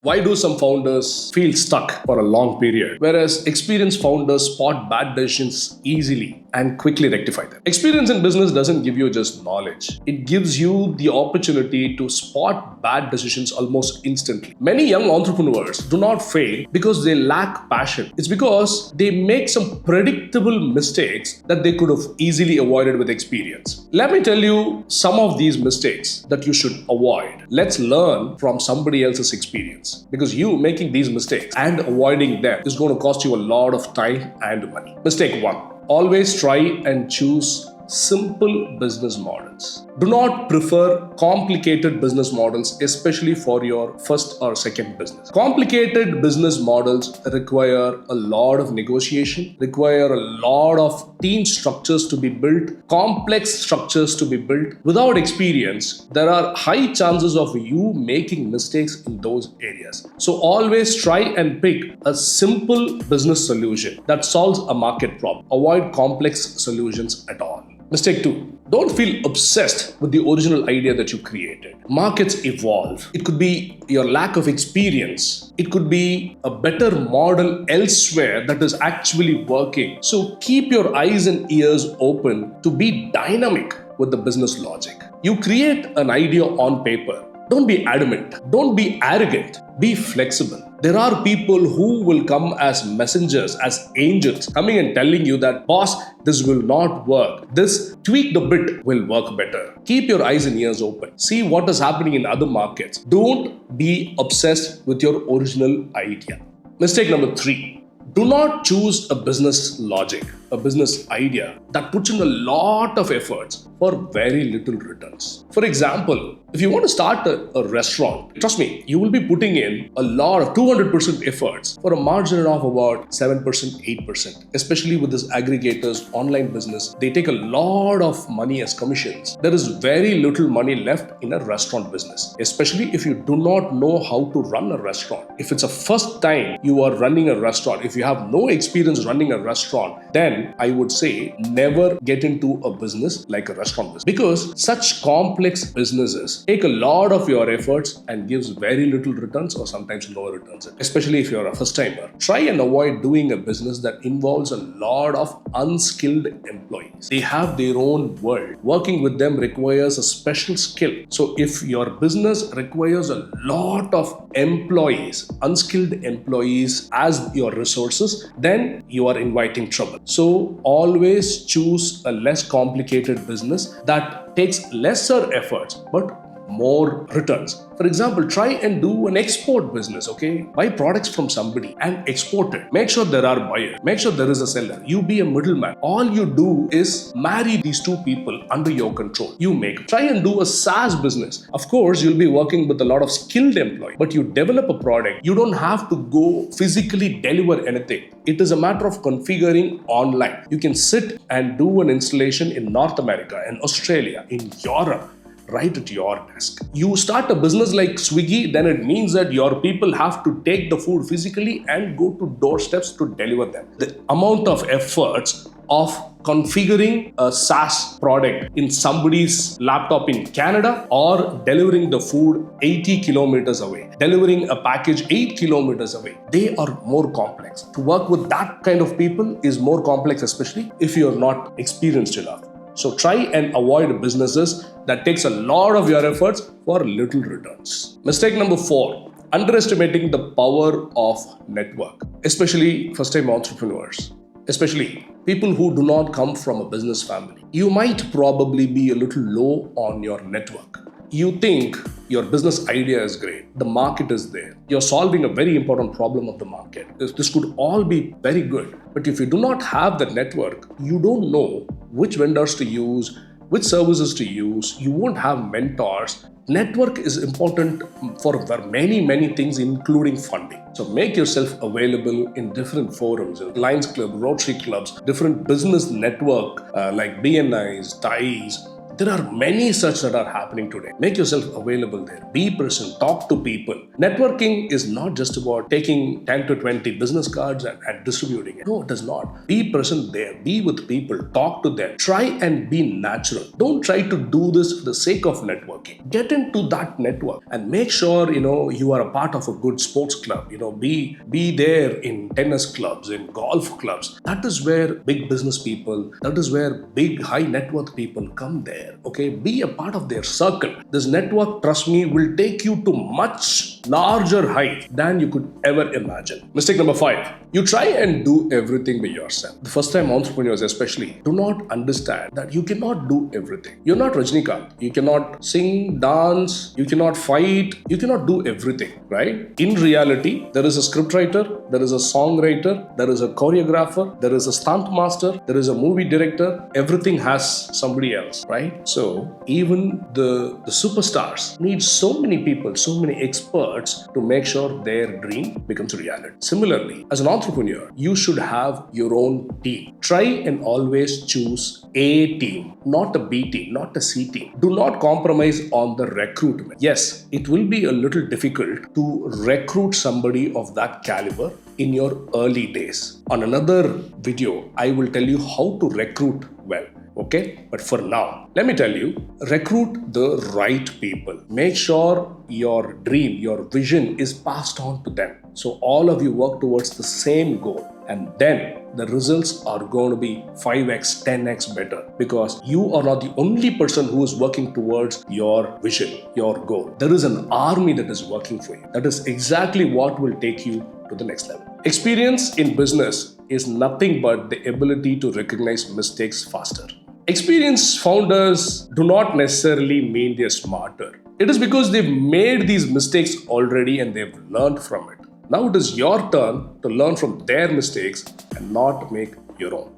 Why do some founders feel stuck for a long period, whereas experienced founders spot bad decisions easily and quickly rectify them? Experience in business doesn't give you just knowledge, it gives you the opportunity to spot bad decisions almost instantly. Many young entrepreneurs do not fail because they lack passion, it's because they make some predictable mistakes that they could have easily avoided with experience. Let me tell you some of these mistakes that you should avoid. Let's learn from somebody else's experience, because you making these mistakes and avoiding them is going to cost you a lot of time and money. Mistake 1: always try and choose simple business models. Do not prefer complicated business models, especially for your first or second business. Complicated business models require a lot of negotiation, require a lot of team structures to be built, complex structures to be built. Without experience, there are high chances of you making mistakes in those areas. So always try and pick a simple business solution that solves a market problem. Avoid complex solutions at all. Mistake 2: don't feel obsessed with the original idea that you created. Markets evolve. It could be your lack of experience. It could be a better model elsewhere that is actually working. So keep your eyes and ears open to be dynamic with the business logic. You create an idea on paper. Don't be adamant. Don't be arrogant. Be flexible. There are people who will come as messengers, as angels, coming and telling you that, boss, this will not work. This tweaked a bit will work better. Keep your eyes and ears open. See what is happening in other markets. Don't be obsessed with your original idea. Mistake number 3: do not choose a business logic, a business idea that puts in a lot of efforts for very little returns. For example, if you want to start a restaurant, trust me, you will be putting in a lot of 200% efforts for a margin of about 7%, 8%. Especially with this aggregators, online business, they take a lot of money as commissions. There is very little money left in a restaurant business, especially if you do not know how to run a restaurant. If it's a first time you are running a restaurant, if you have no experience running a restaurant, then I would say never get into a business like a restaurant business, because such complex businesses take a lot of your efforts and gives very little returns or sometimes no returns, especially if you're a first timer. Try and avoid doing a business that involves a lot of unskilled employees. They have their own world. Working with them requires a special skill. So if your business requires a lot of employees, unskilled employees as your resources, then you are inviting trouble. So always choose a less complicated business that takes lesser efforts but more returns. For example, try and do an export business, okay? Buy products from somebody and export it. Make sure there are buyers. Make sure there is a seller. You be a middleman. All you do is marry these two people under your control. You make. Try and do a SaaS business. Of course, you'll be working with a lot of skilled employees, but you develop a product. You don't have to go physically deliver anything. It is a matter of configuring online. You can sit and do an installation in North America, in Australia, in Europe, right at your desk. You start a business like Swiggy, then it means that your people have to take the food physically and go to doorsteps to deliver them. The amount of efforts of configuring a SaaS product in somebody's laptop in Canada or delivering the food 80 kilometers away, delivering a package 8 kilometers away, they are more complex. To work with that kind of people is more complex, especially if you're not experienced enough. So try and avoid businesses that takes a lot of your efforts for little returns. Mistake number 4: underestimating the power of network, especially first-time entrepreneurs, especially people who do not come from a business family. You might probably be a little low on your network. You think your business idea is great, the market is there, you're solving a very important problem of the market. This could all be very good, but if you do not have the network, you don't know which vendors to use, which services to use, you won't have mentors. Network is important for many things, including funding. So make yourself available in different forums, Lions Club, Rotary clubs, different business network like BNIs, TIEs. There are many such that are happening today. Make yourself available there. Be present. Talk to people. Networking is not just about taking 10 to 20 business cards and distributing it. No, it is not. Be present there. Be with people. Talk to them. Try and be natural. Don't try to do this for the sake of networking. Get into that network and make sure you are a part of a good sports club. Be there in tennis clubs, in golf clubs. That is where big business people, that is where big high net worth people come there. Okay, be a part of their circle. This network, trust me, will take you to much larger height than you could ever imagine. Mistake number 5. You try and do everything by yourself. The first time entrepreneurs especially do not understand that you cannot do everything. You're not Rajnikant. You cannot sing, dance, you cannot fight, you cannot do everything, right? In reality, there is a scriptwriter, there is a songwriter, there is a choreographer, there is a stunt master, there is a movie director. Everything has somebody else, right? So even the superstars need so many people, so many experts to make sure their dream becomes a reality. Similarly, as an entrepreneur, you should have your own team. Try and always choose a team, not a B team, not a C team. Do not compromise on the recruitment. Yes, it will be a little difficult to recruit somebody of that caliber in your early days. On another video, I will tell you how to recruit well. Okay, but for now, let me tell you, recruit the right people. Make sure your dream, your vision is passed on to them. So all of you work towards the same goal, and then the results are going to be 5x, 10x better, because you are not the only person who is working towards your vision, your goal. There is an army that is working for you. That is exactly what will take you to the next level. Experience in business is nothing but the ability to recognize mistakes faster. Experienced founders do not necessarily mean they're smarter. It is because they've made these mistakes already and they've learned from it. Now it is your turn to learn from their mistakes and not make your own.